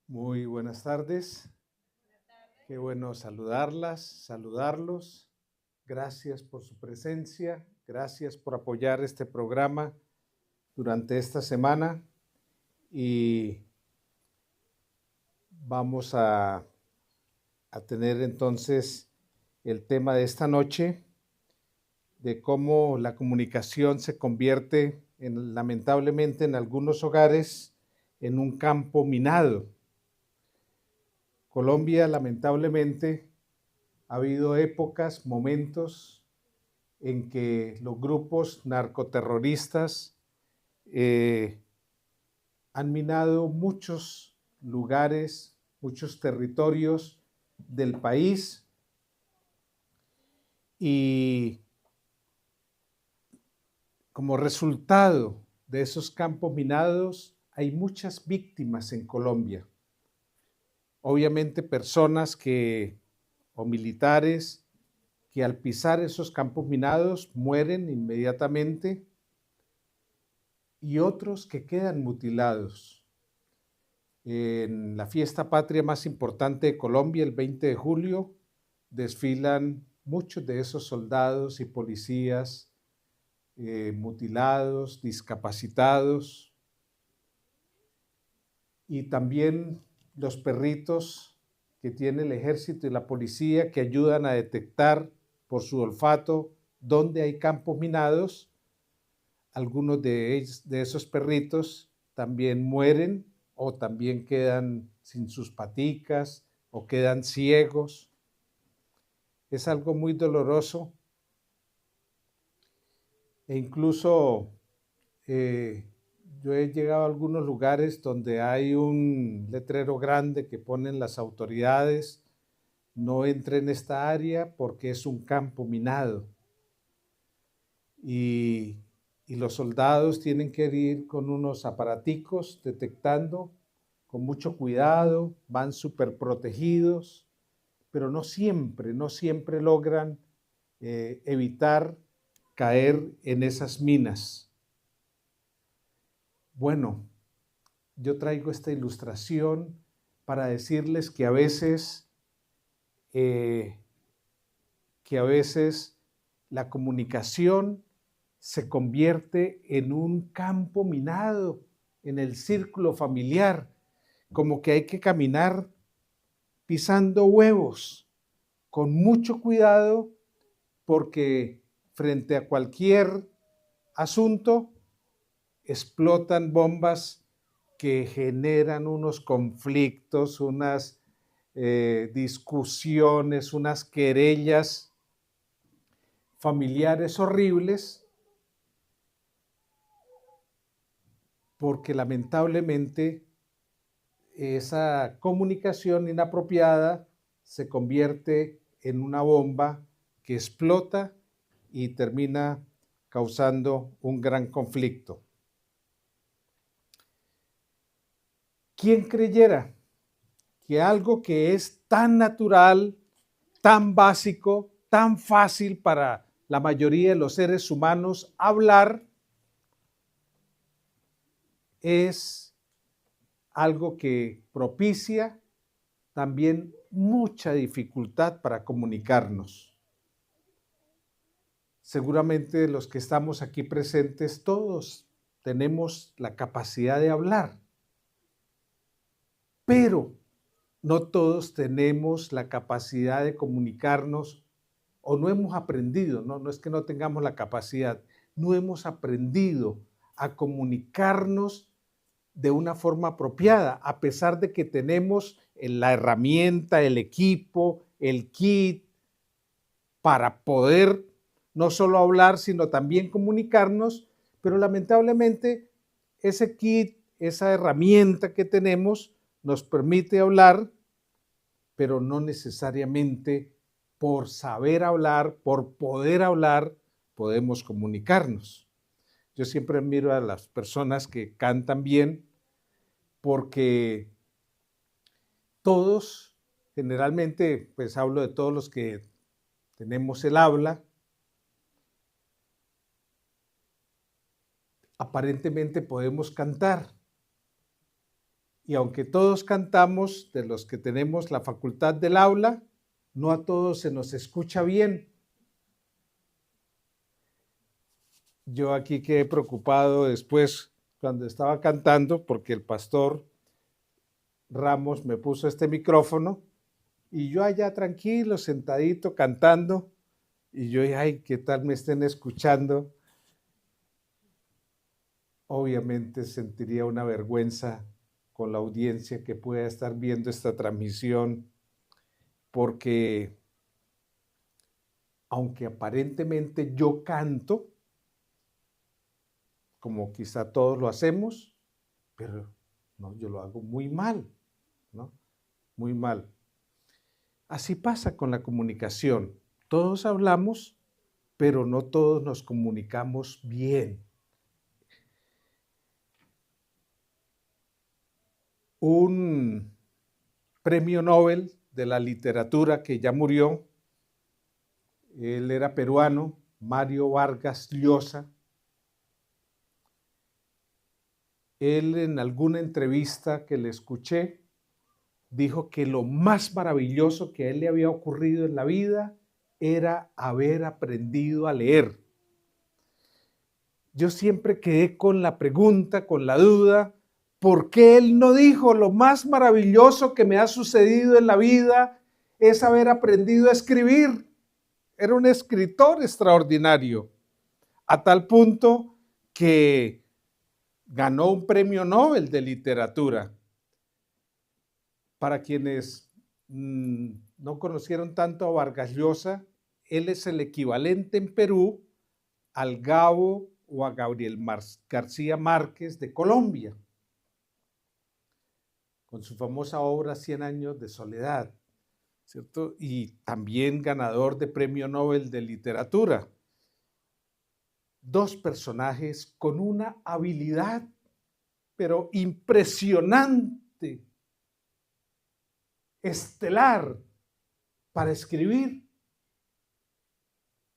Muy buenas tardes. Qué bueno saludarlos. Gracias por su presencia. Gracias por apoyar este programa durante esta semana. Y vamos a tener entonces el tema de esta noche de cómo la comunicación se convierte lamentablemente en algunos hogares en un campo minado. Colombia, lamentablemente, ha habido épocas, momentos en que los grupos narcoterroristas han minado muchos lugares, muchos territorios del país y como resultado de esos campos minados hay muchas víctimas en Colombia. Obviamente personas o militares que al pisar esos campos minados mueren inmediatamente y otros que quedan mutilados. En la fiesta patria más importante de Colombia, el 20 de julio, desfilan muchos de esos soldados y policías mutilados, discapacitados, y también los perritos que tiene el ejército y la policía que ayudan a detectar por su olfato dónde hay campos minados. Algunos de esos perritos también mueren o también quedan sin sus paticas o quedan ciegos. Es algo muy doloroso e incluso yo he llegado a algunos lugares donde hay un letrero grande que ponen las autoridades: no entre en esta área porque es un campo minado. Y, y los soldados tienen que ir con unos aparaticos detectando con mucho cuidado, van súper protegidos, pero no siempre logran evitar caer en esas minas. Bueno, yo traigo esta ilustración para decirles que a veces la comunicación se convierte en un campo minado en el círculo familiar, como que hay que caminar pisando huevos, con mucho cuidado, porque frente a cualquier asunto explotan bombas que generan unos conflictos, unas discusiones, unas querellas familiares horribles, porque lamentablemente esa comunicación inapropiada se convierte en una bomba que explota y termina causando un gran conflicto. ¿Quién creyera que algo que es tan natural, tan básico, tan fácil para la mayoría de los seres humanos hablar, es algo que propicia también mucha dificultad para comunicarnos? Seguramente los que estamos aquí presentes, todos tenemos la capacidad de hablar, pero no todos tenemos la capacidad de comunicarnos o no hemos aprendido, no es que no tengamos la capacidad, no hemos aprendido a comunicarnos de una forma apropiada, a pesar de que tenemos la herramienta, el equipo, el kit para poder no solo hablar, sino también comunicarnos, pero lamentablemente ese kit, esa herramienta que tenemos nos permite hablar, pero no necesariamente por saber hablar, por poder hablar, podemos comunicarnos. Yo siempre admiro a las personas que cantan bien, porque todos, generalmente, pues hablo de todos los que tenemos el habla, aparentemente podemos cantar, Y aunque todos cantamos, de los que tenemos la facultad del habla, no a todos se nos escucha bien. Yo aquí quedé preocupado después cuando estaba cantando porque el pastor Ramos me puso este micrófono y yo allá tranquilo, sentadito, cantando, y yo dije, ay, ¿qué tal me estén escuchando? Obviamente sentiría una vergüenza con la audiencia que pueda estar viendo esta transmisión, porque aunque aparentemente yo canto, como quizá todos lo hacemos, pero no, yo lo hago muy mal, ¿no? Muy mal. Así pasa con la comunicación. Todos hablamos, pero no todos nos comunicamos bien. Un premio Nobel de la literatura que ya murió, él era peruano, Mario Vargas Llosa. Él en alguna entrevista que le escuché dijo que lo más maravilloso que a él le había ocurrido en la vida era haber aprendido a leer. Yo siempre quedé con la pregunta, con la duda, ¿por qué él no dijo lo más maravilloso que me ha sucedido en la vida es haber aprendido a escribir? Era un escritor extraordinario, a tal punto que ganó un premio Nobel de literatura. Para quienes no conocieron tanto a Vargas Llosa, él es el equivalente en Perú al Gabo o a Gabriel García Márquez de Colombia, con su famosa obra 100 años de soledad, ¿cierto? Y también ganador de Premio Nobel de Literatura. Dos personajes con una habilidad, pero impresionante, estelar, para escribir.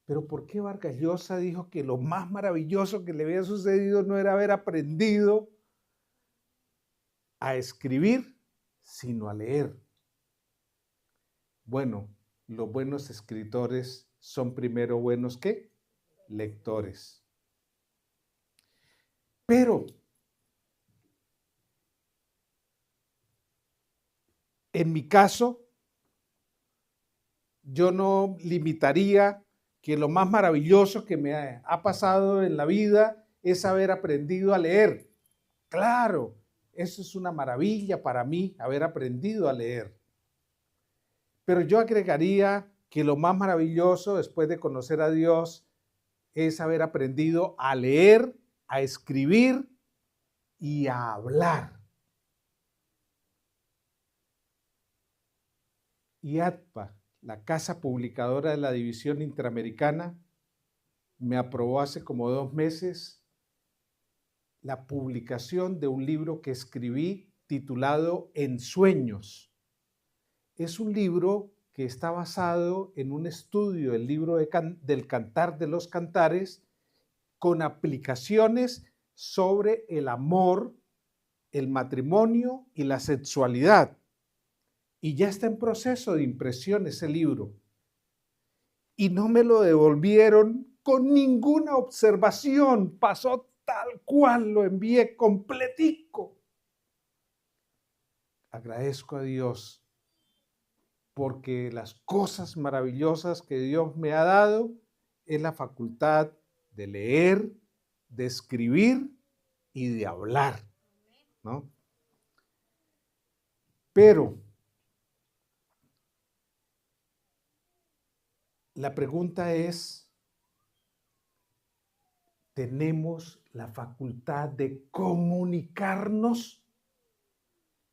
Pero ¿por qué Vargas Llosa dijo que lo más maravilloso que le había sucedido no era haber aprendido a escribir, sino a leer? Bueno, los buenos escritores son primero buenos ¿qué? Lectores. Pero en mi caso, yo no limitaría que lo más maravilloso que me ha pasado en la vida es haber aprendido a leer. Claro, eso es una maravilla para mí, haber aprendido a leer. Pero yo agregaría que lo más maravilloso después de conocer a Dios es haber aprendido a leer, a escribir y a hablar. IATPA, la casa publicadora de la División Interamericana, me aprobó hace como 2 meses la publicación de un libro que escribí titulado En Sueños. Es un libro que está basado en un estudio del libro del Cantar de los Cantares con aplicaciones sobre el amor, el matrimonio y la sexualidad. Y ya está en proceso de impresión ese libro. Y no me lo devolvieron con ninguna observación. Pasó tal cual, lo envié completico. Agradezco a Dios porque las cosas maravillosas que Dios me ha dado es la facultad de leer, de escribir y de hablar, ¿no? Pero la pregunta es, ¿tenemos la facultad de comunicarnos?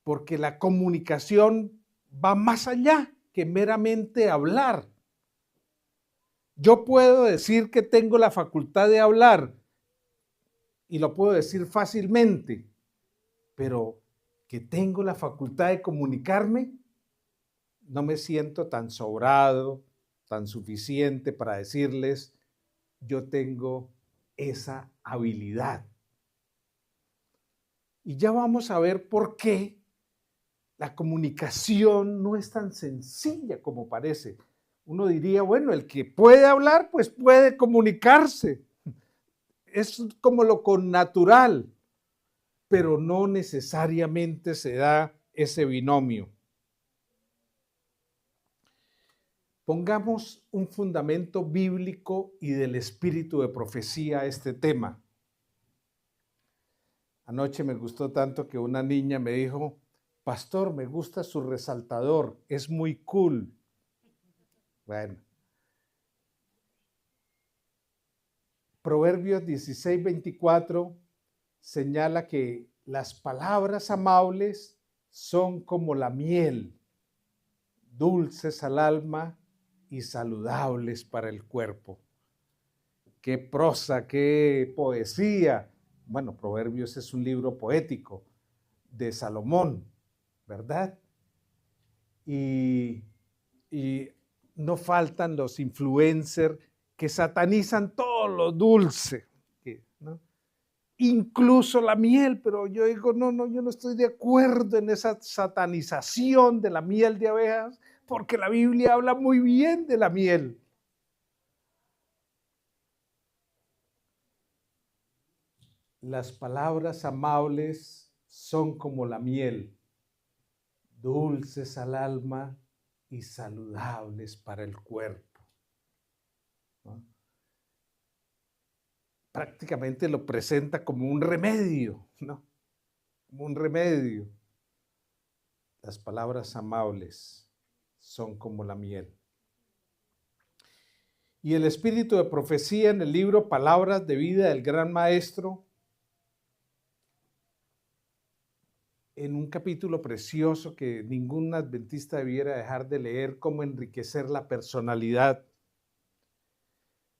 Porque la comunicación va más allá que meramente hablar. Yo puedo decir que tengo la facultad de hablar y lo puedo decir fácilmente, pero que tengo la facultad de comunicarme, no me siento tan sobrado, tan suficiente para decirles, yo tengo esa habilidad. Y ya vamos a ver por qué La comunicación no es tan sencilla como parece. Uno diría, bueno, el que puede hablar, pues puede comunicarse. Es como lo connatural, pero no necesariamente se da ese binomio. Pongamos un fundamento bíblico y del espíritu de profecía a este tema. Anoche me gustó tanto que una niña me dijo, pastor, me gusta su resaltador, es muy cool. Bueno, Proverbios 16:24 señala que las palabras amables son como la miel, dulces al alma y saludables para el cuerpo. Qué prosa, qué poesía. Bueno, Proverbios es un libro poético de Salomón, ¿verdad? Y no faltan los influencers que satanizan todo lo dulce, ¿no? Incluso la miel, pero yo digo, no, yo no estoy de acuerdo en esa satanización de la miel de abejas, porque la Biblia habla muy bien de la miel. Las palabras amables son como la miel, dulces al alma y saludables para el cuerpo, ¿no? Prácticamente lo presenta como un remedio, ¿no? Como un remedio. Las palabras amables son como la miel. Y el espíritu de profecía en el libro Palabras de Vida del Gran Maestro, en un capítulo precioso que ningún adventista debiera dejar de leer, cómo enriquecer la personalidad.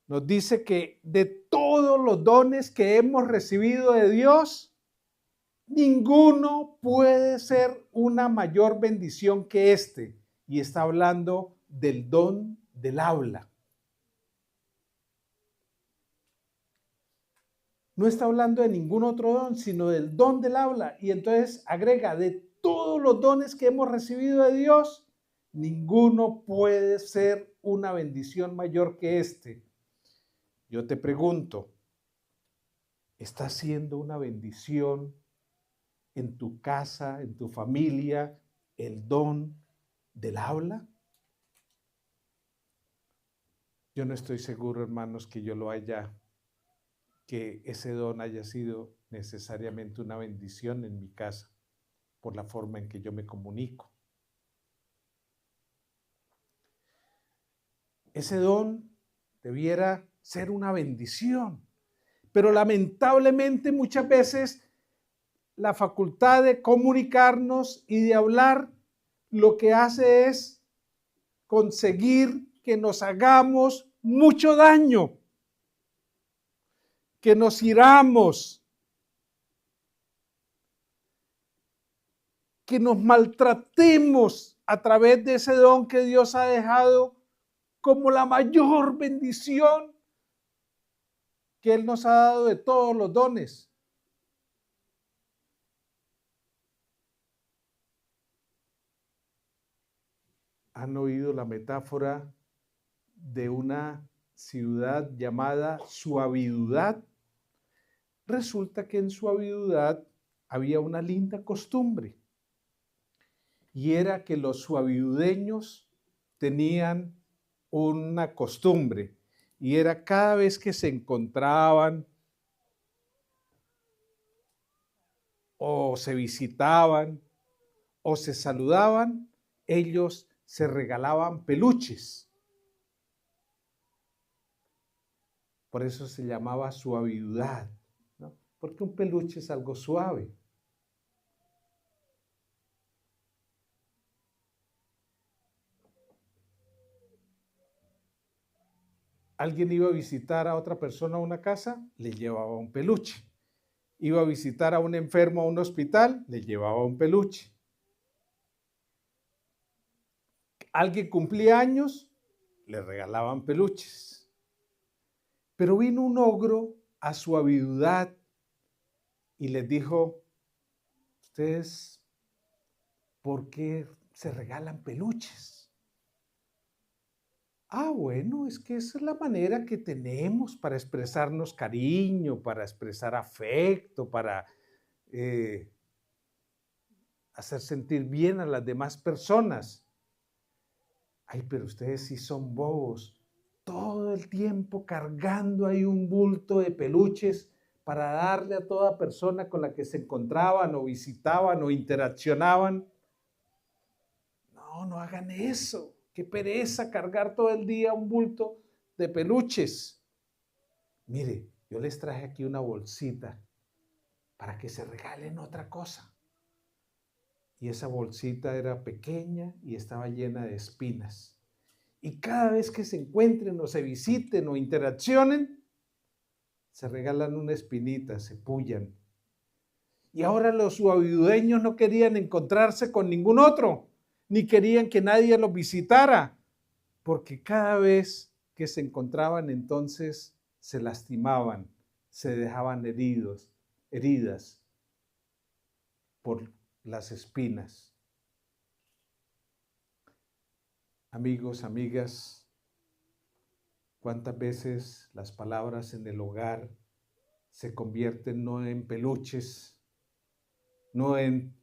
Nos dice que de todos los dones que hemos recibido de Dios, ninguno puede ser una mayor bendición que este. Y está hablando del don del habla. No está hablando de ningún otro don, sino del don del habla. Y entonces agrega, de todos los dones que hemos recibido de Dios, ninguno puede ser una bendición mayor que este. Yo te pregunto, ¿está siendo una bendición en tu casa, en tu familia, el don del habla? Yo no estoy seguro, hermanos, que ese don haya sido necesariamente una bendición en mi casa por la forma en que yo me comunico. Ese don debiera ser una bendición, pero lamentablemente muchas veces la facultad de comunicarnos y de hablar lo que hace es conseguir que nos hagamos mucho daño, que nos hiramos, que nos maltratemos a través de ese don que Dios ha dejado como la mayor bendición que Él nos ha dado de todos los dones. ¿Han oído la metáfora de una ciudad llamada Suavidad? Resulta que en Suavidad había una linda costumbre, y era que los suavidueños tenían una costumbre, y era cada vez que se encontraban o se visitaban o se saludaban, ellos se regalaban peluches. Por eso se llamaba Suavidad, ¿no? Porque un peluche es algo suave. Alguien iba a visitar a otra persona a una casa, le llevaba un peluche. Iba a visitar a un enfermo a un hospital, le llevaba un peluche. Alguien cumplía años, le regalaban peluches. Pero vino un ogro a Suavidad y les dijo, ustedes ¿por qué se regalan peluches? Ah, bueno, es que esa es la manera que tenemos para expresarnos cariño, para expresar afecto, para hacer sentir bien a las demás personas. Ay, pero ustedes sí son bobos. Todo el tiempo cargando ahí un bulto de peluches para darle a toda persona con la que se encontraban o visitaban o interaccionaban. No, no hagan eso. Qué pereza cargar todo el día un bulto de peluches. Mire, yo les traje aquí una bolsita para que se regalen otra cosa. Y esa bolsita era pequeña y estaba llena de espinas. Y cada vez que se encuentren o se visiten o interaccionen, se regalan una espinita, se pullan. Y ahora los suavidueños no querían encontrarse con ningún otro, ni querían que nadie los visitara, porque cada vez que se encontraban entonces se lastimaban, se dejaban heridas por las espinas. Amigos, amigas, ¿cuántas veces las palabras en el hogar se convierten no en peluches, no en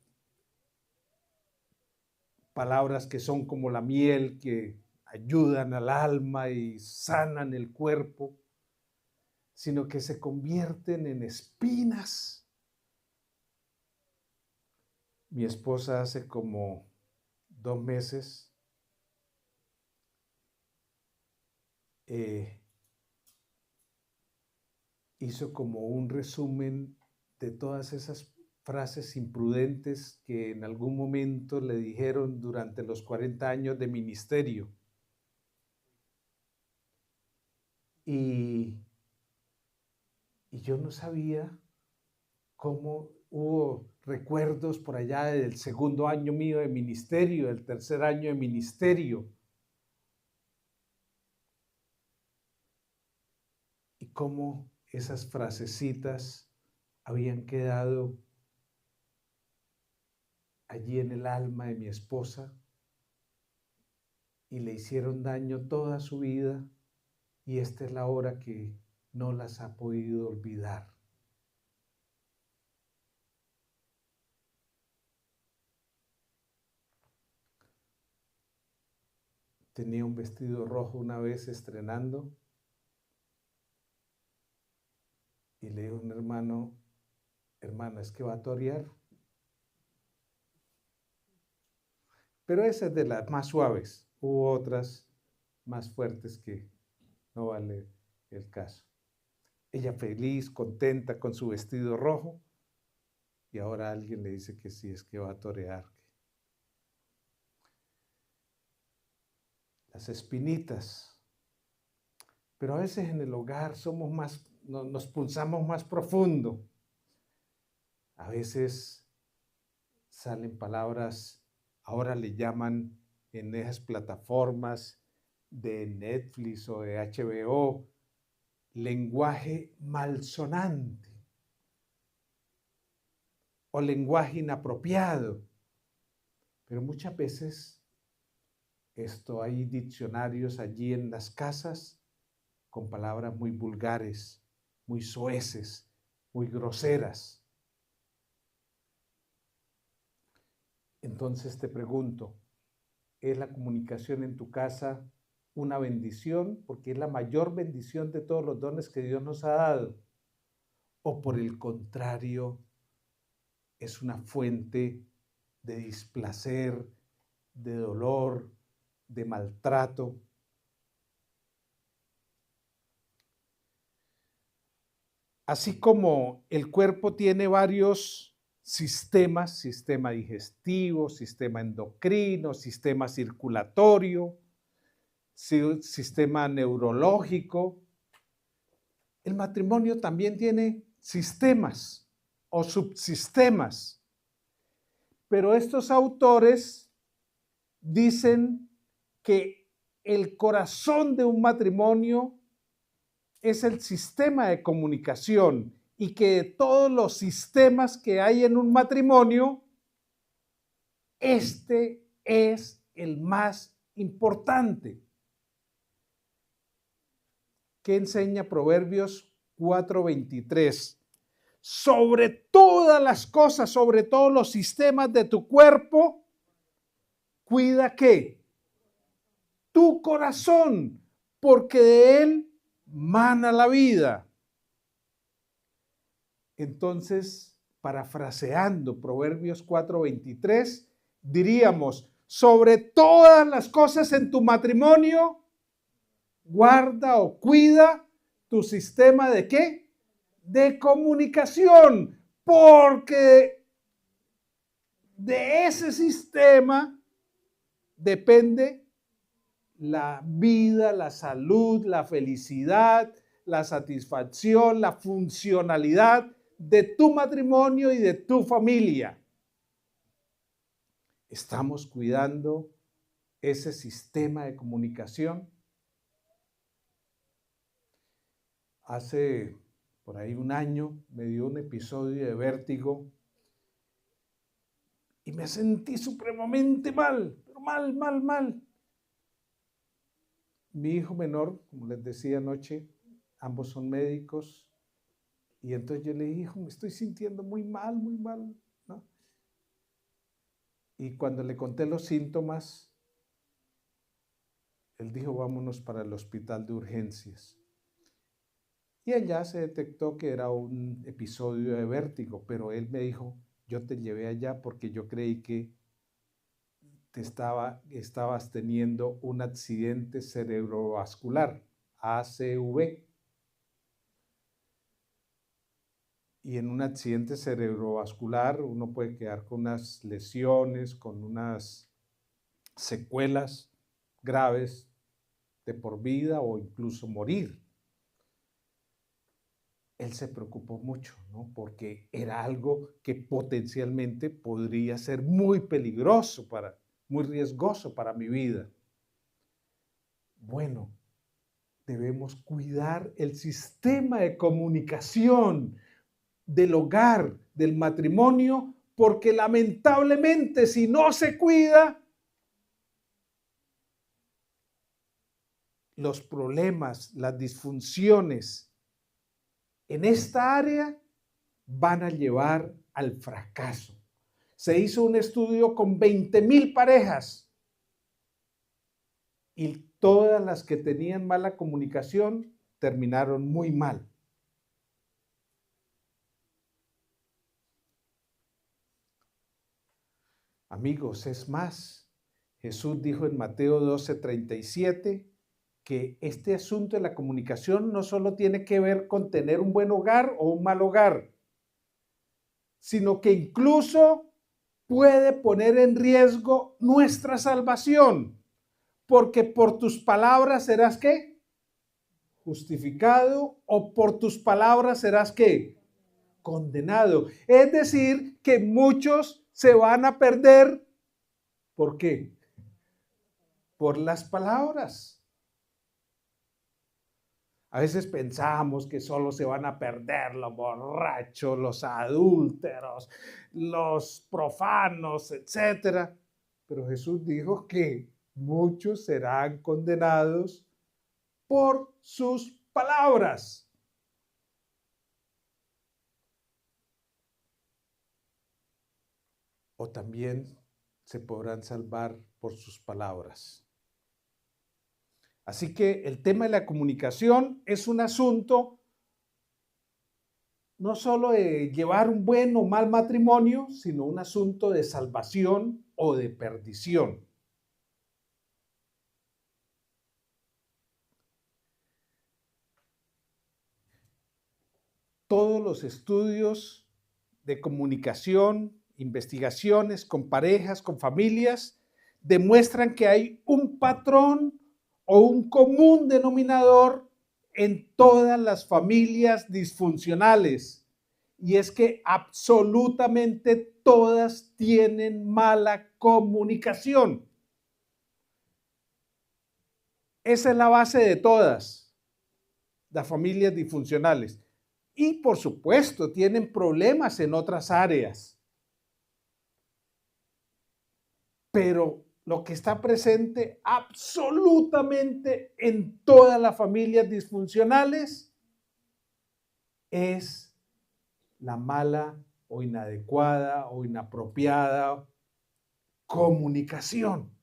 palabras que son como la miel, que ayudan al alma y sanan el cuerpo, sino que se convierten en espinas? Mi esposa hace como 2 meses hizo como un resumen de todas esas frases imprudentes que en algún momento le dijeron durante los 40 años de ministerio. Y yo no sabía cómo hubo recuerdos por allá del segundo año mío de ministerio, del tercer año de ministerio. Y cómo esas frasecitas habían quedado allí en el alma de mi esposa y le hicieron daño toda su vida, y esta es la hora que no las ha podido olvidar. Tenía un vestido rojo una vez estrenando y le dijo a un hermano: hermana, ¿es que va a torear? Pero esa es de las más suaves. Hubo otras más fuertes que no vale el caso. Ella feliz, contenta con su vestido rojo, y ahora alguien le dice que sí, es que va a torear. Las espinitas. Pero a veces en el hogar somos más, nos punzamos más profundo. A veces salen palabras, ahora le llaman en esas plataformas de Netflix o de HBO, lenguaje malsonante o lenguaje inapropiado. Pero muchas veces hay diccionarios allí en las casas con palabras muy vulgares, muy soeces, muy groseras. Entonces te pregunto, ¿es la comunicación en tu casa una bendición, porque es la mayor bendición de todos los dones que Dios nos ha dado? ¿O por el contrario, es una fuente de displacer, de dolor, de maltrato? Así como el cuerpo tiene varios sistemas, sistema digestivo, sistema endocrino, sistema circulatorio, sistema neurológico, el matrimonio también tiene sistemas o subsistemas. Pero estos autores dicen que el corazón de un matrimonio es el sistema de comunicación, y que todos los sistemas que hay en un matrimonio este es el más importante. ¿Qué enseña Proverbios 4:23? Sobre todas las cosas, sobre todos los sistemas de tu cuerpo, cuida ¿qué? Tu corazón, porque de él mana la vida. Entonces, parafraseando Proverbios 4:23, diríamos, sobre todas las cosas en tu matrimonio, guarda o cuida tu sistema ¿de qué? De comunicación, porque de ese sistema depende la vida, la salud, la felicidad, la satisfacción, la funcionalidad de tu matrimonio y de tu familia. ¿Estamos cuidando ese sistema de comunicación? Hace por ahí un año me dio un episodio de vértigo y me sentí supremamente mal, pero mal. Mi hijo menor, como les decía anoche, ambos son médicos, y entonces yo le dije, hijo, me estoy sintiendo muy mal, ¿no? Y cuando le conté los síntomas, él dijo, vámonos para el hospital de urgencias. Y allá se detectó que era un episodio de vértigo, pero él me dijo, yo te llevé allá porque yo creí que estabas teniendo un accidente cerebrovascular, ACV. Y en un accidente cerebrovascular uno puede quedar con unas lesiones, con unas secuelas graves de por vida o incluso morir. Él se preocupó mucho, ¿no? Porque era algo que potencialmente podría ser muy peligroso, muy riesgoso para mi vida. Bueno, debemos cuidar el sistema de comunicación del hogar, del matrimonio, porque lamentablemente si no se cuida, los problemas, las disfunciones en esta área van a llevar al fracaso. Se hizo un estudio con 20,000 parejas y todas las que tenían mala comunicación terminaron muy mal. Amigos, es más, Jesús dijo en Mateo 12:37 que este asunto de la comunicación no solo tiene que ver con tener un buen hogar o un mal hogar, sino que incluso puede poner en riesgo nuestra salvación, porque por tus palabras serás ¿qué? Justificado, o por tus palabras serás ¿qué? Condenado. Es decir, que muchos se van a perder. ¿Por qué? Por las palabras. A veces pensamos que solo se van a perder los borrachos, los adúlteros, los profanos, etc. Pero Jesús dijo que muchos serán condenados por sus palabras. O también se podrán salvar por sus palabras. Así que el tema de la comunicación es un asunto no solo de llevar un buen o mal matrimonio, sino un asunto de salvación o de perdición. Todos los estudios de comunicación, investigaciones con parejas, con familias, demuestran que hay un patrón o un común denominador en todas las familias disfuncionales, y es que absolutamente todas tienen mala comunicación. Esa es la base de todas las familias disfuncionales. Y por supuesto, tienen problemas en otras áreas. pero lo que está presente absolutamente en todas las familias disfuncionales es la mala o inadecuada o inapropiada comunicación.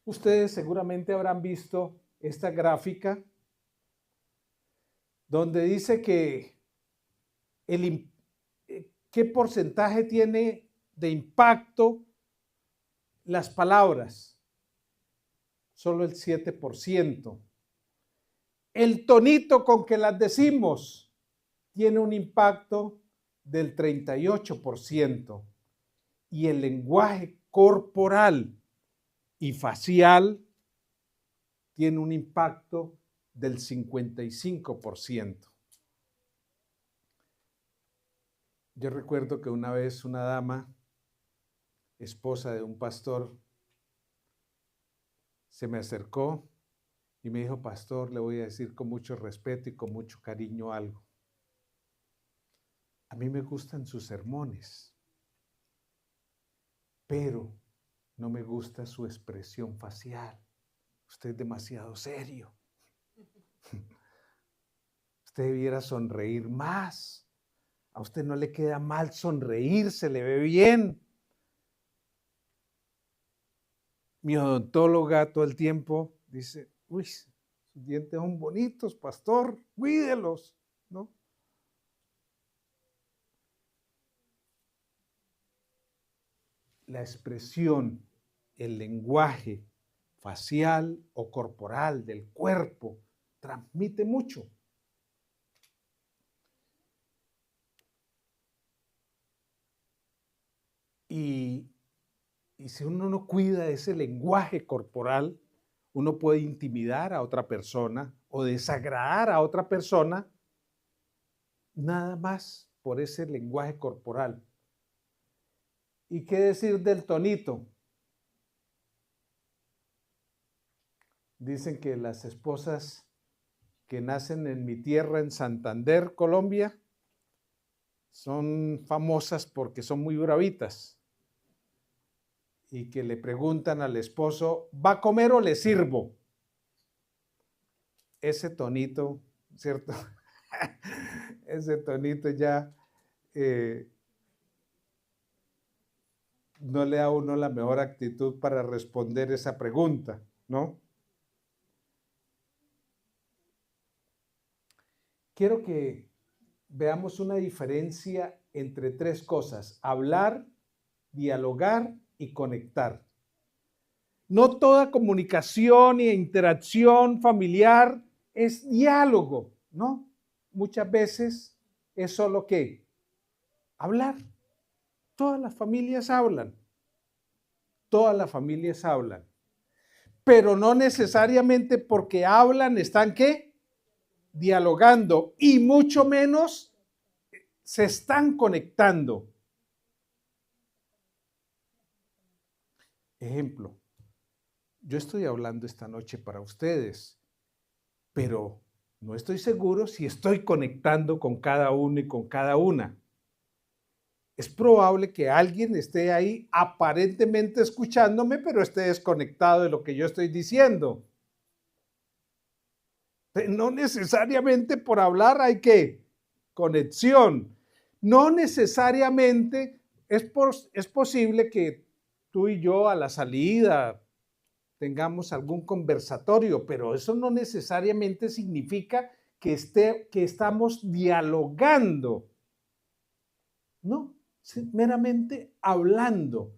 Ustedes seguramente habrán visto esta gráfica donde dice que qué porcentaje tiene de impacto las palabras. Solo el 7%. El tonito con que las decimos tiene un impacto del 38%. Y el lenguaje corporal y facial tiene un impacto del 55%. Yo recuerdo que una vez una dama, esposa de un pastor, se me acercó y me dijo: pastor, le voy a decir con mucho respeto y con mucho cariño algo. A mí me gustan sus sermones, pero no me gusta su expresión facial. Usted es demasiado serio. Usted debiera sonreír más. A usted no le queda mal sonreír, se le ve bien. Mi odontóloga todo el tiempo dice: uy, sus dientes son bonitos, pastor, cuídelos, ¿no? La expresión, el lenguaje facial o corporal del cuerpo transmite mucho. Y si uno no cuida ese lenguaje corporal, uno puede intimidar a otra persona o desagradar a otra persona nada más por ese lenguaje corporal. ¿Y qué decir del tonito? Dicen que las esposas que nacen en mi tierra, en Santander, Colombia, son famosas porque son muy bravitas. Y que le preguntan al esposo: ¿va a comer o le sirvo? Ese tonito, ¿cierto? Ese tonito ya no le da a uno la mejor actitud para responder esa pregunta, ¿no? Quiero que veamos una diferencia entre tres cosas: hablar, dialogar y conectar. No toda comunicación e interacción familiar es diálogo, ¿no? Muchas veces es solo ¿qué? Hablar. Todas las familias hablan. Todas las familias hablan. Pero no necesariamente porque hablan están ¿qué? Dialogando, y mucho menos se están conectando. Ejemplo, yo estoy hablando esta noche para ustedes, pero no estoy seguro si estoy conectando con cada uno y con cada una. Es probable que alguien esté ahí aparentemente escuchándome, pero esté desconectado de lo que yo estoy diciendo. No necesariamente por hablar hay que conexión. No necesariamente es posible que tú y yo a la salida tengamos algún conversatorio, pero eso no necesariamente significa que estamos dialogando. No, meramente hablando,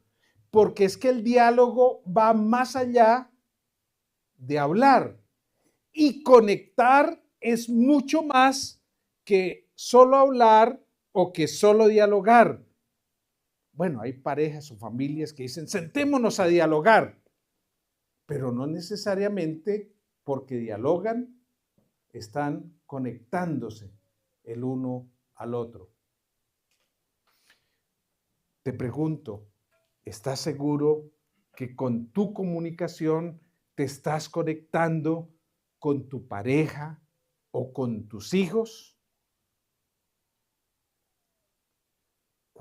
porque es que el diálogo va más allá de hablar, y conectar es mucho más que solo hablar o que solo dialogar. Bueno, hay parejas o familias que dicen: sentémonos a dialogar, pero no necesariamente porque dialogan están conectándose el uno al otro. Te pregunto, ¿estás seguro que con tu comunicación te estás conectando con tu pareja o con tus hijos?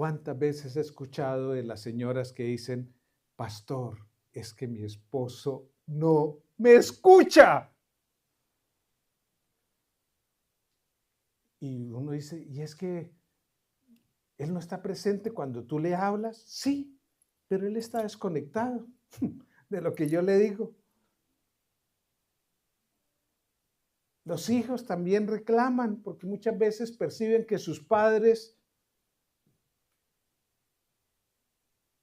¿Cuántas veces he escuchado de las señoras que dicen, pastor, es que mi esposo no me escucha? Y uno dice, ¿y es que él no está presente cuando tú le hablas? Sí, pero él está desconectado de lo que yo le digo. Los hijos también reclaman porque muchas veces perciben que sus padres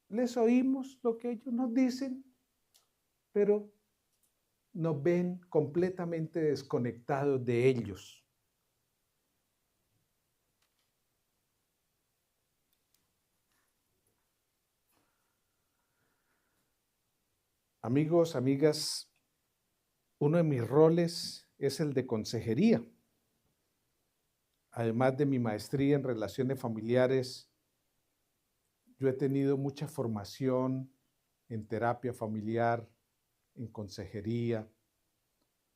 les oímos lo que ellos nos dicen, pero nos ven completamente desconectados de ellos. Amigos, amigas, uno de mis roles es el de consejería. Además de mi maestría en relaciones familiares, yo he tenido mucha formación en terapia familiar, en consejería.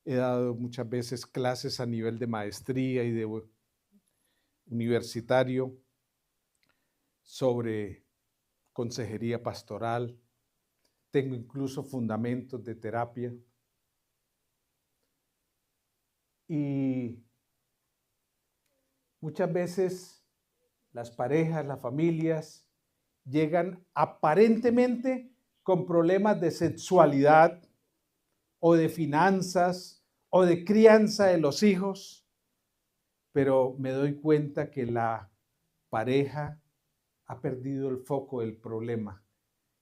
He dado muchas veces clases a nivel de maestría y de universitario sobre consejería pastoral. Tengo incluso fundamentos de terapia. Y muchas veces las parejas, las familias llegan aparentemente con problemas de sexualidad o de finanzas o de crianza de los hijos, pero me doy cuenta que la pareja ha perdido el foco del problema.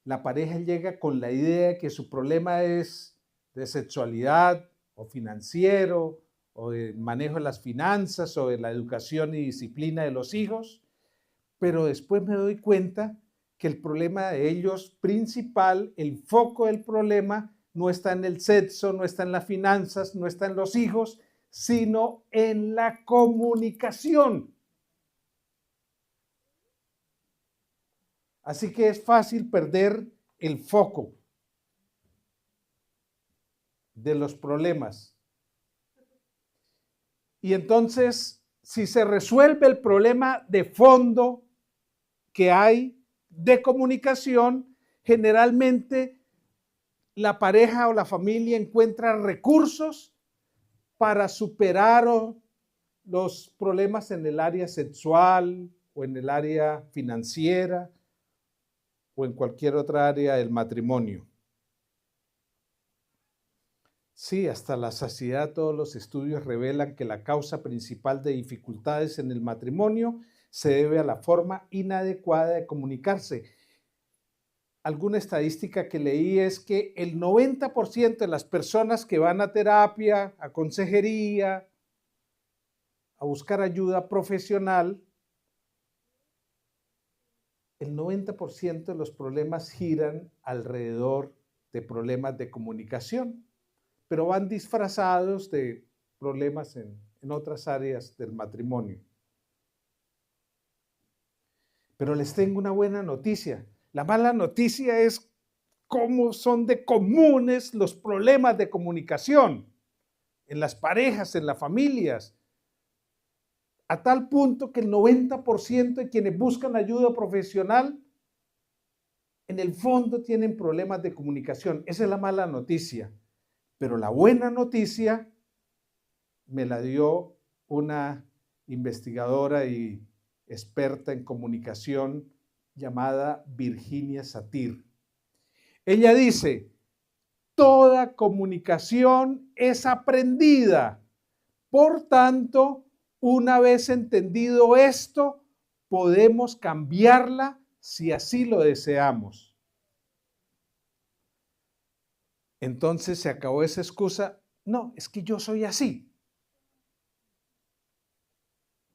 La pareja llega con la idea de que su problema es de sexualidad o financiero o de manejo de las finanzas o de la educación y disciplina de los hijos, pero después me doy cuenta que el problema de ellos principal, el foco del problema, no está en el sexo, no está en las finanzas, no está en los hijos, sino en la comunicación. Así que es fácil perder el foco de los problemas. Y entonces, si se resuelve el problema de fondo que hay de comunicación, generalmente la pareja o la familia encuentra recursos para superar los problemas en el área sexual o en el área financiera o en cualquier otra área del matrimonio. Sí, hasta la saciedad todos los estudios revelan que la causa principal de dificultades en el matrimonio se debe a la forma inadecuada de comunicarse. Alguna estadística que leí es que el 90% de las personas que van a terapia, a consejería, a buscar ayuda profesional, el 90% de los problemas giran alrededor de problemas de comunicación, pero van disfrazados de problemas en otras áreas del matrimonio. Pero les tengo una buena noticia. La mala noticia es cómo son de comunes los problemas de comunicación en las parejas, en las familias, a tal punto que el 90% de quienes buscan ayuda profesional en el fondo tienen problemas de comunicación. Esa es la mala noticia. Pero la buena noticia me la dio una investigadora y experta en comunicación llamada Virginia Satir. Ella dice, toda comunicación es aprendida. Por tanto, una vez entendido esto, podemos cambiarla si así lo deseamos. Entonces se acabó esa excusa. No, es que yo soy así.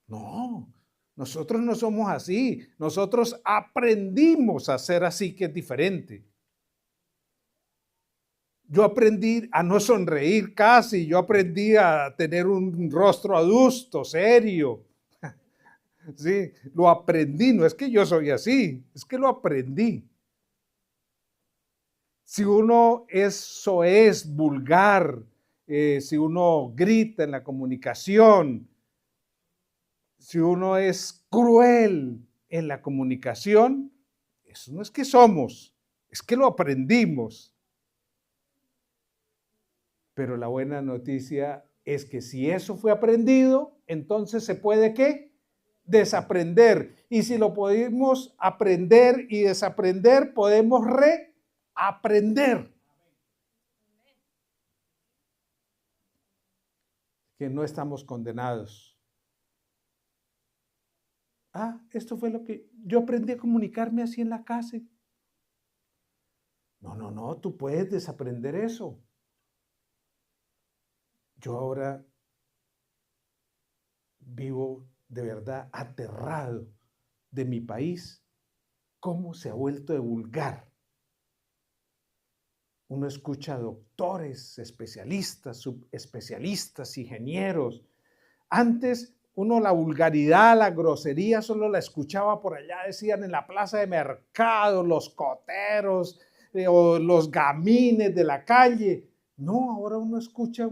No, nosotros no somos así. Nosotros aprendimos a ser así, que es diferente. Yo aprendí a no sonreír casi, yo aprendí a tener un rostro adusto, serio. Sí, lo aprendí, no es que yo soy así, es que lo aprendí. Si uno es soez, vulgar, si uno grita en la comunicación, si uno es cruel, en la comunicación, eso no es que somos, es que lo aprendimos. Pero la buena noticia es que si eso fue aprendido, entonces se puede, ¿qué? Desaprender. Y si lo podemos aprender y desaprender, podemos reaprender. Que no estamos condenados. Esto fue lo que yo aprendí a comunicarme así en la casa. No, tú puedes desaprender eso. Yo ahora vivo de verdad aterrado de mi país, cómo se ha vuelto de vulgar. Uno escucha a doctores, especialistas, subespecialistas, ingenieros. Antes uno la vulgaridad, la grosería, solo la escuchaba por allá, decían en la plaza de mercado, los coteros o los gamines de la calle. No, ahora uno escucha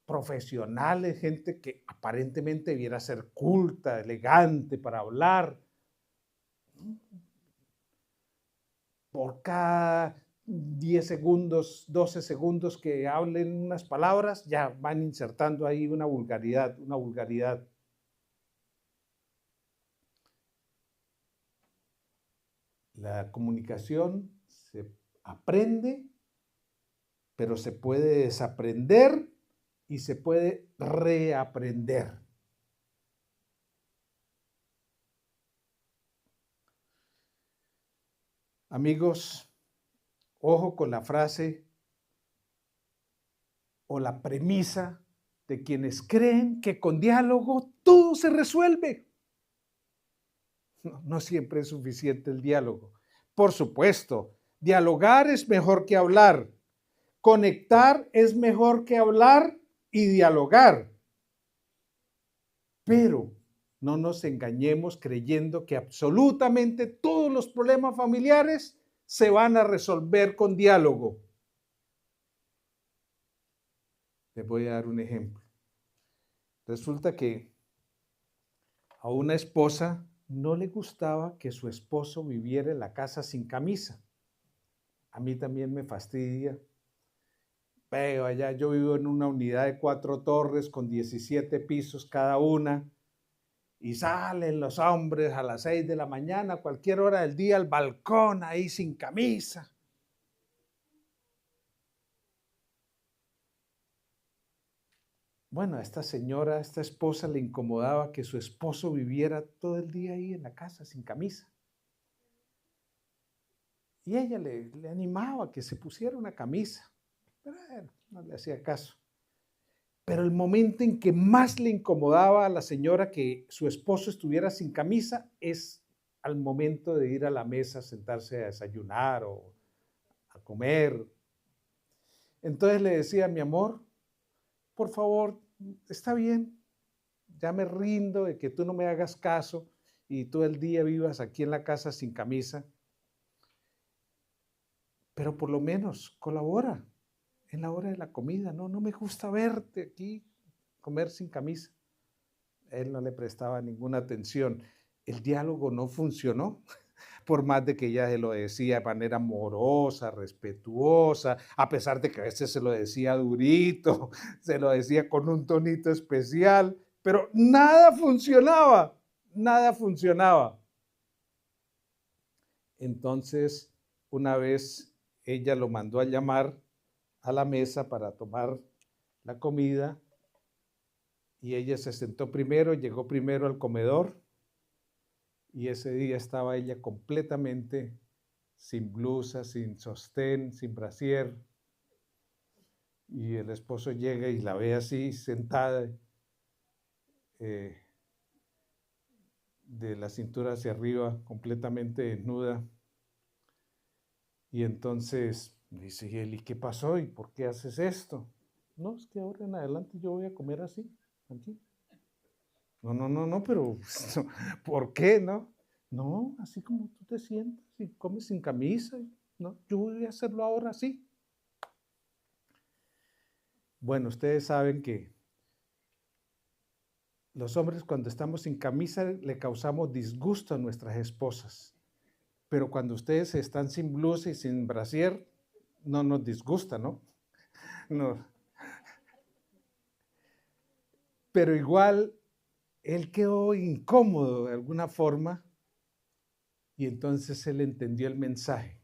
profesionales, gente que aparentemente debiera ser culta, elegante para hablar. Por cada 10 segundos, 12 segundos que hablen unas palabras, ya van insertando ahí una vulgaridad, una vulgaridad. La comunicación se aprende, pero se puede desaprender y se puede reaprender. Amigos, ojo con la frase o la premisa de quienes creen que con diálogo todo se resuelve. No siempre es suficiente el diálogo. Por supuesto, dialogar es mejor que hablar. Conectar es mejor que hablar y dialogar. Pero no nos engañemos creyendo que absolutamente todos los problemas familiares se van a resolver con diálogo. Les voy a dar un ejemplo. Resulta que a una esposa no le gustaba que su esposo viviera en la casa sin camisa. A mí también me fastidia. Pero allá yo vivo en una unidad de 4 torres con 17 pisos cada una y salen los hombres a las 6 de la mañana, a cualquier hora del día, al balcón ahí sin camisa. Bueno, a esta señora, a esta esposa le incomodaba que su esposo viviera todo el día ahí en la casa sin camisa. Y ella le animaba a que se pusiera una camisa. Pero bueno, no le hacía caso. Pero el momento en que más le incomodaba a la señora que su esposo estuviera sin camisa es al momento de ir a la mesa, sentarse a desayunar o a comer. Entonces le decía, mi amor, por favor, está bien, ya me rindo de que tú no me hagas caso y todo el día vivas aquí en la casa sin camisa, pero por lo menos colabora en la hora de la comida. No me gusta verte aquí comer sin camisa. Él no le prestaba ninguna atención. El diálogo no funcionó, por más de que ella se lo decía de manera amorosa, respetuosa, a pesar de que a veces se lo decía durito, se lo decía con un tonito especial, pero nada funcionaba, nada funcionaba. Entonces, una vez ella lo mandó a llamar a la mesa para tomar la comida y ella se sentó primero, llegó primero al comedor y ese día estaba ella completamente sin blusa, sin sostén, sin brasier. Y el esposo llega y la ve así sentada, de la cintura hacia arriba, completamente desnuda. Y entonces dice él, ¿y qué pasó? ¿Y por qué haces esto? No, es que ahora en adelante yo voy a comer así, aquí. No, pero ¿por qué, no? No, así como tú te sientes y comes sin camisa, no, yo voy a hacerlo ahora así. Bueno, ustedes saben que Los hombres cuando estamos sin camisa le causamos disgusto a nuestras esposas, pero cuando ustedes están sin blusa y sin brasier, no nos disgusta, ¿no? No. Pero igual él quedó incómodo de alguna forma y entonces él entendió el mensaje.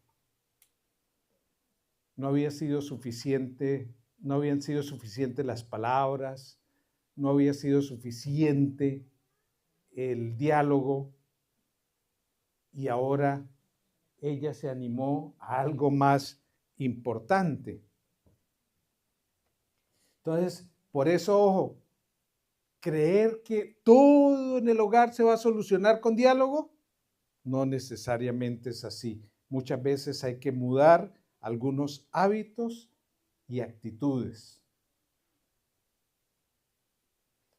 No había sido suficiente, no habían sido suficientes las palabras, no había sido suficiente el diálogo y ahora ella se animó a algo más importante. Entonces, por eso, ojo, creer que todo en el hogar se va a solucionar con diálogo, no necesariamente es así. Muchas veces hay que mudar algunos hábitos y actitudes.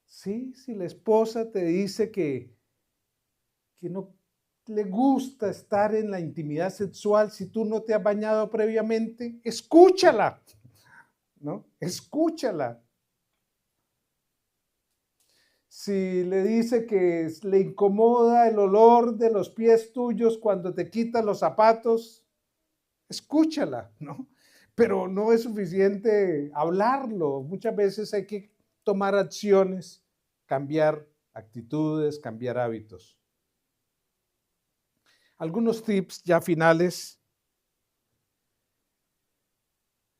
Sí, si la esposa te dice que no le gusta estar en la intimidad sexual si tú no te has bañado previamente, escúchala, ¿no? Escúchala. Si le dice que le incomoda el olor de los pies tuyos cuando te quitas los zapatos, escúchala, ¿no? Pero no es suficiente hablarlo. Muchas veces hay que tomar acciones, cambiar actitudes, cambiar hábitos. Algunos tips ya finales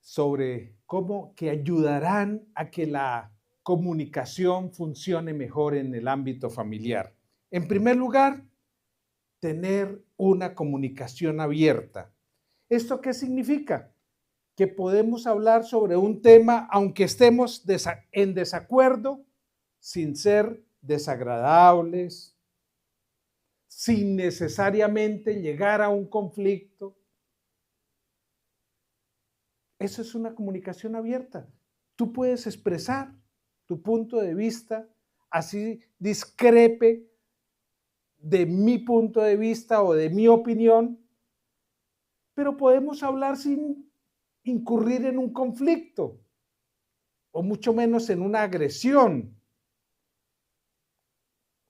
sobre cómo que ayudarán a que la comunicación funcione mejor en el ámbito familiar. En primer lugar, tener una comunicación abierta. ¿Esto qué significa? Que podemos hablar sobre un tema aunque estemos en desacuerdo, sin ser desagradables, sin necesariamente llegar a un conflicto. Eso es una comunicación abierta. Tú puedes expresar tu punto de vista, así discrepe de mi punto de vista o de mi opinión, pero podemos hablar sin incurrir en un conflicto o mucho menos en una agresión.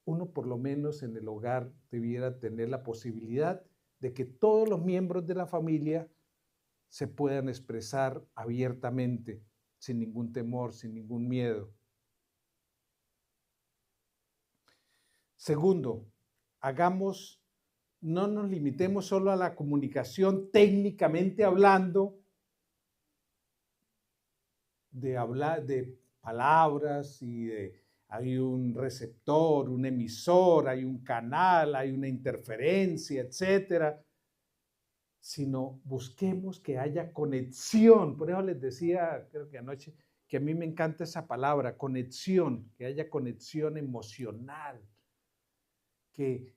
Uno por lo menos en el hogar debiera tener la posibilidad de que todos los miembros de la familia se puedan expresar abiertamente, sin ningún temor, sin ningún miedo. Segundo, no nos limitemos solo a la comunicación técnicamente hablando, de palabras hay un receptor, un emisor, hay un canal, hay una interferencia, etcétera, sino busquemos que haya conexión. Por eso les decía, creo que anoche, que a mí me encanta esa palabra, conexión, que haya conexión emocional, que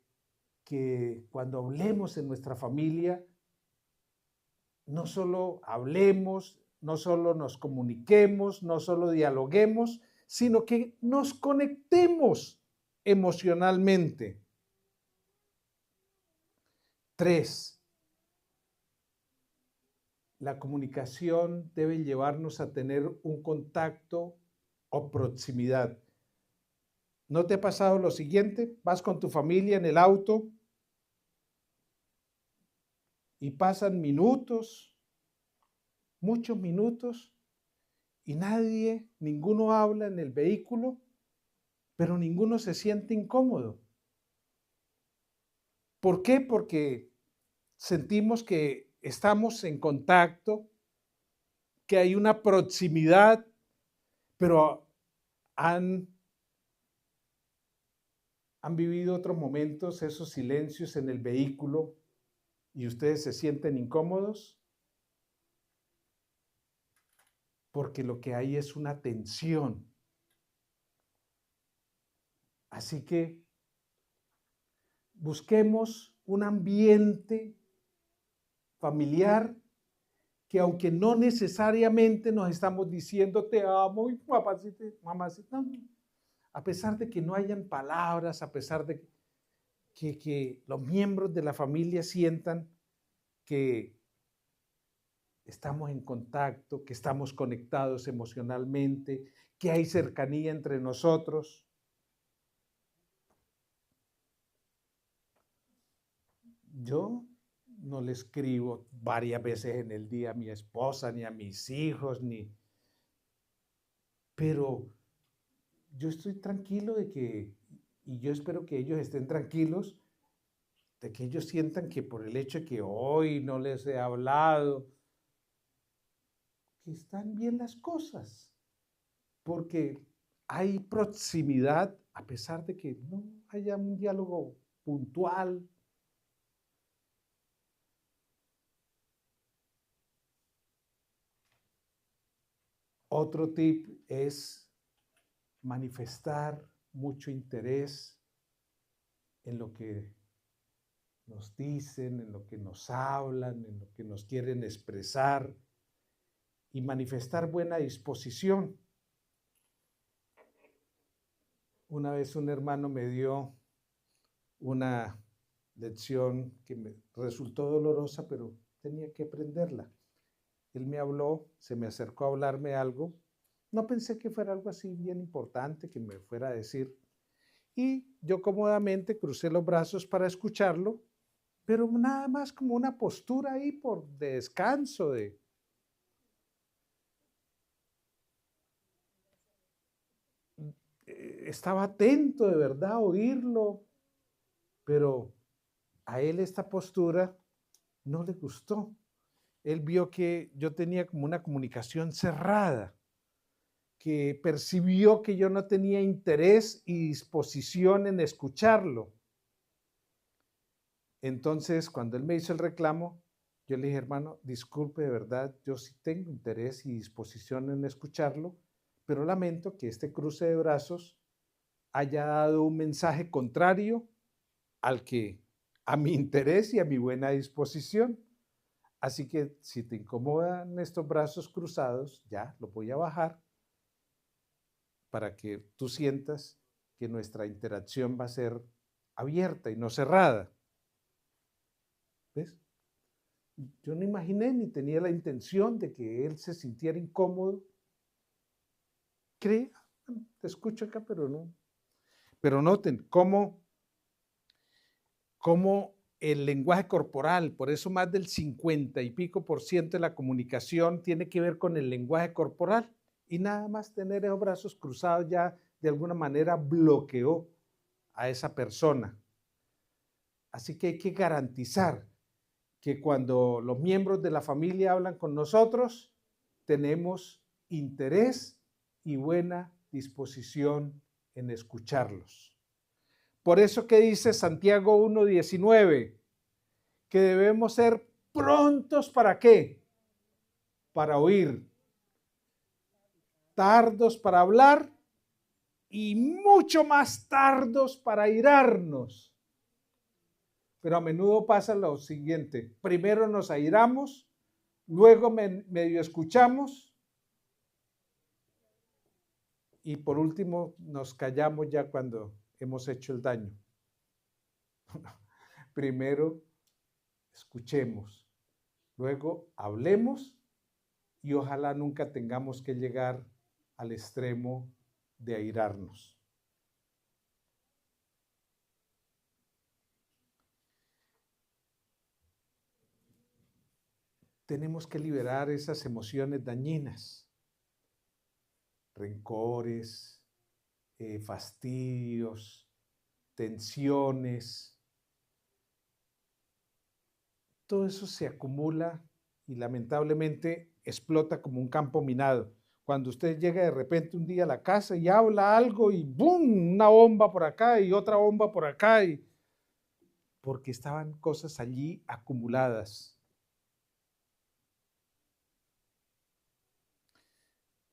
cuando hablemos en nuestra familia, no solo hablemos, no solo nos comuniquemos, no solo dialoguemos, sino que nos conectemos emocionalmente. 3. La comunicación debe llevarnos a tener un contacto o proximidad. ¿No te ha pasado lo siguiente? Vas con tu familia en el auto y pasan minutos, muchos minutos, y ninguno habla en el vehículo, pero ninguno se siente incómodo. ¿Por qué? Porque sentimos que estamos en contacto, que hay una proximidad, pero han vivido otros momentos, esos silencios en el vehículo, y ustedes se sienten incómodos, porque lo que hay es una tensión. Así que busquemos un ambiente familiar que aunque no necesariamente nos estamos diciendo te amo y papacito, mamacita, a pesar de que no hayan palabras, a pesar de que los miembros de la familia sientan que estamos en contacto, que estamos conectados emocionalmente, que hay cercanía entre nosotros. Yo no le escribo varias veces en el día a mi esposa, ni a mis hijos, pero yo estoy tranquilo de que, y yo espero que ellos estén tranquilos, de que ellos sientan que por el hecho de que hoy no les he hablado, que están bien las cosas, porque hay proximidad a pesar de que no haya un diálogo puntual. Otro tip es manifestar mucho interés en lo que nos dicen, en lo que nos hablan, en lo que nos quieren expresar y manifestar buena disposición. Una vez un hermano me dio una lección que me resultó dolorosa, pero tenía que aprenderla. Él me habló, se me acercó a hablarme algo. No pensé que fuera algo así bien importante que me fuera a decir. Y yo cómodamente crucé los brazos para escucharlo, pero nada más como una postura ahí de descanso, estaba atento de verdad a oírlo, pero a él esta postura no le gustó. Él vio que yo tenía como una comunicación cerrada, que percibió que yo no tenía interés y disposición en escucharlo. Entonces, cuando él me hizo el reclamo, yo le dije, hermano, disculpe de verdad, yo sí tengo interés y disposición en escucharlo, pero lamento que este cruce de brazos haya dado un mensaje contrario al que a mi interés y a mi buena disposición. Así que si te incomodan estos brazos cruzados, ya lo voy a bajar para que tú sientas que nuestra interacción va a ser abierta y no cerrada. ¿Ves? Yo no imaginé ni tenía la intención de que él se sintiera incómodo. Cree, te escucho acá, pero no. Pero noten cómo el lenguaje corporal, por eso más del 50 y pico por ciento de la comunicación tiene que ver con el lenguaje corporal. Y nada más tener esos brazos cruzados ya de alguna manera bloqueó a esa persona. Así que hay que garantizar que cuando los miembros de la familia hablan con nosotros, tenemos interés y buena disposición en escucharlos. Por eso que dice Santiago 1:19, que debemos ser prontos para qué? Para oír, tardos para hablar y mucho más tardos para airarnos. Pero a menudo pasa lo siguiente, primero nos airamos, luego medio escuchamos y por último nos callamos ya cuando hemos hecho el daño. Primero escuchemos, luego hablemos y ojalá nunca tengamos que llegar al extremo de airarnos. Tenemos que liberar esas emociones dañinas, rencores, fastidios, tensiones. Todo eso se acumula y lamentablemente explota como un campo minado. Cuando usted llega de repente un día a la casa y habla algo y ¡boom! Una bomba por acá y otra bomba por acá, porque estaban cosas allí acumuladas.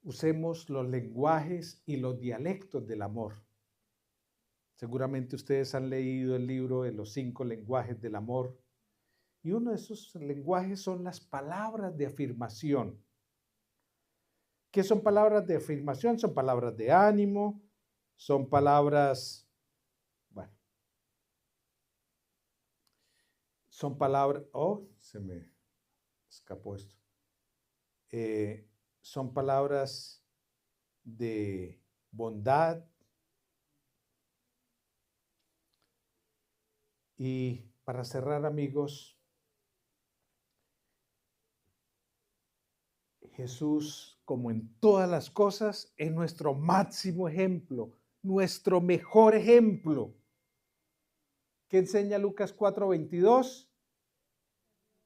Usemos los lenguajes y los dialectos del amor. Seguramente ustedes han leído el libro de los 5 lenguajes del amor. Y uno de esos lenguajes son las palabras de afirmación. ¿Qué son palabras de afirmación? Son palabras de ánimo, son palabras, bueno, son palabras, oh, se me escapó esto. Son palabras de bondad y Para cerrar, amigos, Jesús, como en todas las cosas, es nuestro máximo ejemplo, nuestro mejor ejemplo. ¿Qué enseña Lucas 4:22?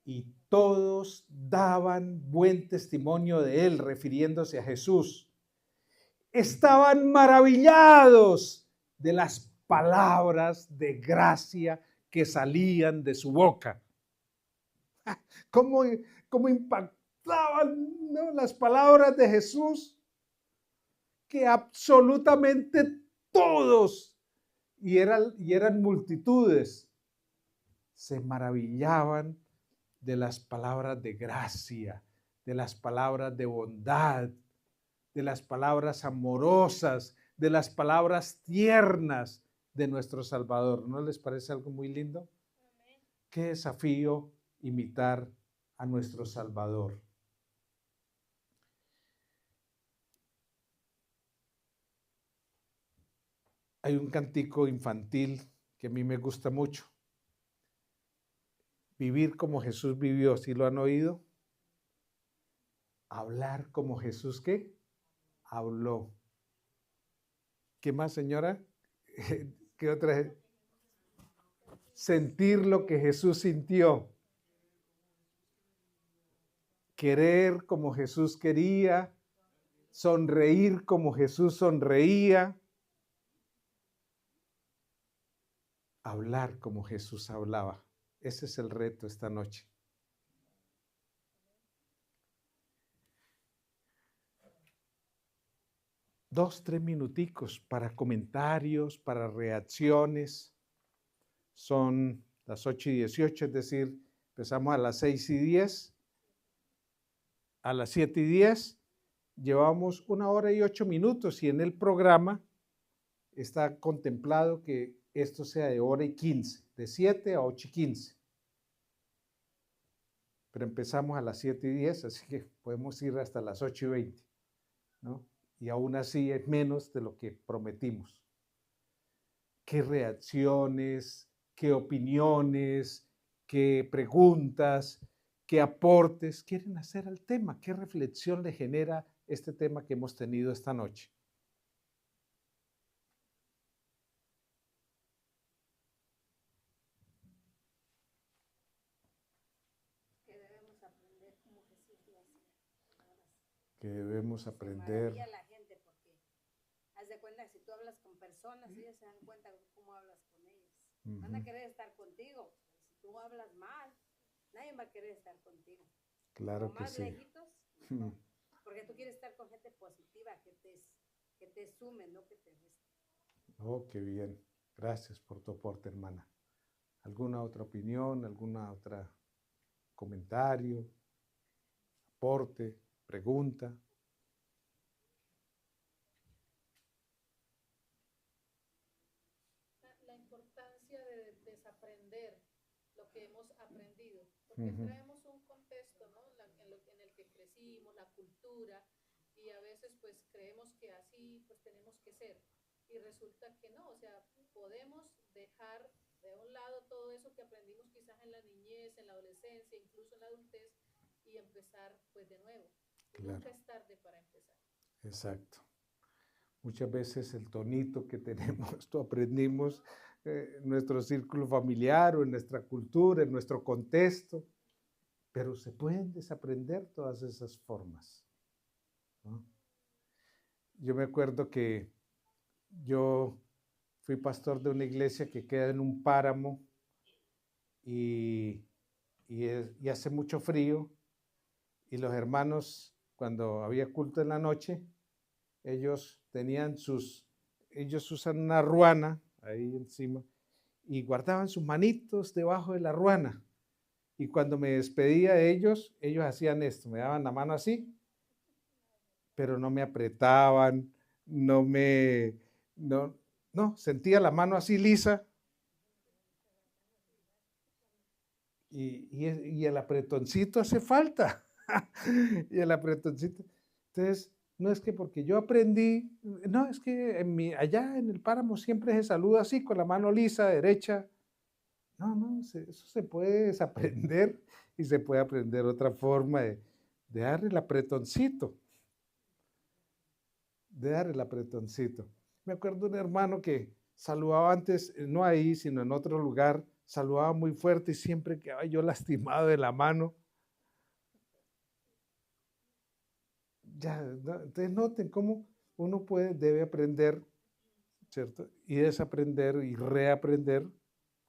Y todos daban buen testimonio de él, refiriéndose a Jesús. Estaban maravillados de las palabras de gracia que salían de su boca. ¿Cómo impactaban, ¿no?, las palabras de Jesús? Que absolutamente todos, y eran multitudes, se maravillaban de las palabras de gracia, de las palabras de bondad, de las palabras amorosas, de las palabras tiernas de nuestro Salvador. ¿No les parece algo muy lindo? Qué desafío imitar a nuestro Salvador. Hay un cantico infantil que a mí me gusta mucho. Vivir como Jesús vivió, ¿sí lo han oído? Hablar como Jesús, ¿qué? Habló. ¿Qué más, señora? ¿Qué otra? Sentir lo que Jesús sintió. Querer como Jesús quería. Sonreír como Jesús sonreía. Hablar como Jesús hablaba. Ese es el reto esta noche. Dos, 3 minuticos para comentarios, para reacciones. Son las 8:18, es decir, empezamos a las 6:10. A las 7:10 llevamos 1 hora y 8 minutos y en el programa está contemplado que esto sea de 1:15, de 7 a 8:15. Pero empezamos a las 7:10, así que podemos ir hasta las 8:20, ¿no? Y aún así es menos de lo que prometimos. ¿Qué reacciones, qué opiniones, qué preguntas, qué aportes quieren hacer al tema? ¿Qué reflexión le genera este tema que hemos tenido esta noche? Que debemos aprender como Jesús lo hacía. Que debemos aprender. Se maravilla la gente porque haz de cuenta que si tú hablas con personas, ellos se dan cuenta de cómo hablas con ellos. Van a querer estar contigo. Si tú hablas mal, nadie va a querer estar contigo. Claro o que más sí. lejitos, mejor. Porque tú quieres estar con gente positiva, que te sume, no que te reste. Oh, qué bien. Gracias por tu aporte, hermana. ¿Alguna otra opinión, alguna otra comentario, aporte, pregunta? La importancia de desaprender lo que hemos aprendido, porque traemos un contexto, ¿no?, en el que crecimos, la cultura, y a veces pues creemos que así pues tenemos que ser, y resulta que no, o sea, podemos dejar de un lado todo eso que aprendimos quizás en la niñez, en la adolescencia, incluso en la adultez, y empezar pues de nuevo. Claro. Nunca es tarde para empezar. Exacto. Muchas veces el tonito que tenemos, lo aprendimos en nuestro círculo familiar o en nuestra cultura, en nuestro contexto, pero se pueden desaprender todas esas formas, ¿no? Yo me acuerdo que yo fui pastor de una iglesia que queda en un páramo y hace mucho frío, y los hermanos, cuando había culto en la noche, ellos usan una ruana ahí encima y guardaban sus manitos debajo de la ruana. Y cuando me despedía de ellos hacían esto, me daban la mano así, pero no me apretaban, no, sentía la mano así lisa. Y el apretoncito hace falta. Y el apretoncito. Entonces, no es que porque yo aprendí, no, es que allá en el páramo siempre se saluda así, con la mano lisa, derecha. No, eso se puede desaprender y se puede aprender otra forma de darle el apretoncito. De dar el apretoncito. Me acuerdo de un hermano que saludaba antes, no ahí, sino en otro lugar, saludaba muy fuerte y siempre quedaba yo lastimado de la mano. Ya, ¿no? Entonces noten cómo uno debe aprender, ¿cierto? Y desaprender y reaprender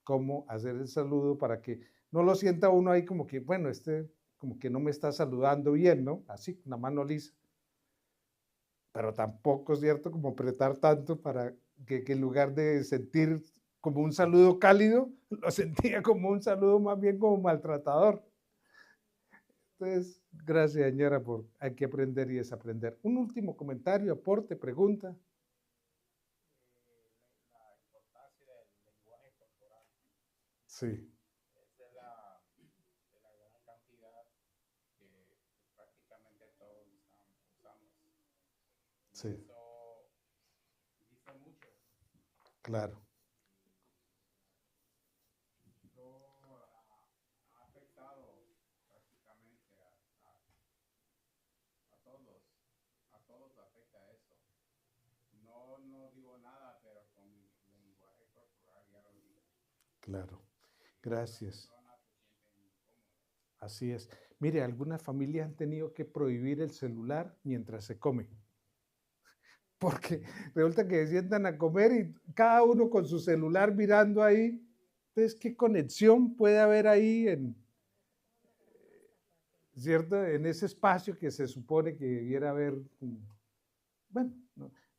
cómo hacer el saludo para que no lo sienta uno ahí como que, bueno, como que no me está saludando bien, ¿no? Así, una mano lisa. Pero tampoco es cierto como apretar tanto para que en lugar de sentir como un saludo cálido, lo sentía como un saludo más bien como maltratador. Entonces, gracias, señora, por hay que aprender y desaprender. Un último comentario, aporte, pregunta. La importancia del lenguaje corporal. Sí. Es de la gran cantidad que prácticamente todos usamos. Y Sí. eso dice mucho. Claro. Eso ha afectado prácticamente a todos afecta eso. No digo nada, pero con mi lenguaje corporal ya lo digo. Claro. Gracias. Las personas se sienten incómodas. Así es. Mire, algunas familias han tenido que prohibir el celular mientras se come. Porque resulta que se sientan a comer y cada uno con su celular mirando ahí. Entonces, ¿qué conexión puede haber ahí ¿cierto? En ese espacio que se supone que debiera haber? Bueno,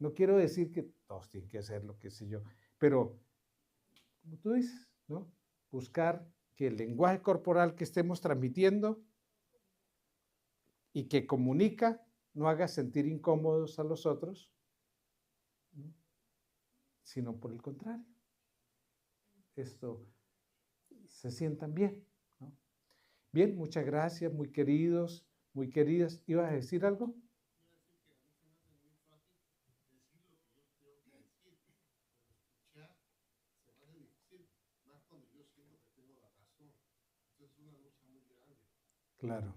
no quiero decir que todos tienen que hacerlo, qué sé yo, pero como tú dices, ¿no? Buscar que el lenguaje corporal que estemos transmitiendo y que comunica no haga sentir incómodos a los otros, ¿no? Sino por el contrario, esto se sientan bien, ¿no? Bien, muchas gracias, muy queridos, muy queridas. ¿Ibas a decir algo? Claro.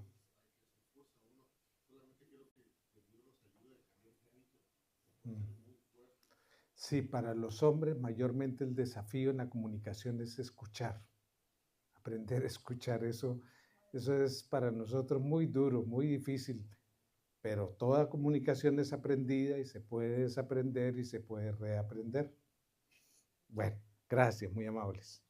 Sí, para los hombres mayormente el desafío en la comunicación es escuchar, aprender a escuchar. Eso es para nosotros muy duro, muy difícil, pero toda comunicación es aprendida y se puede desaprender y se puede reaprender. Bueno, gracias, muy amables.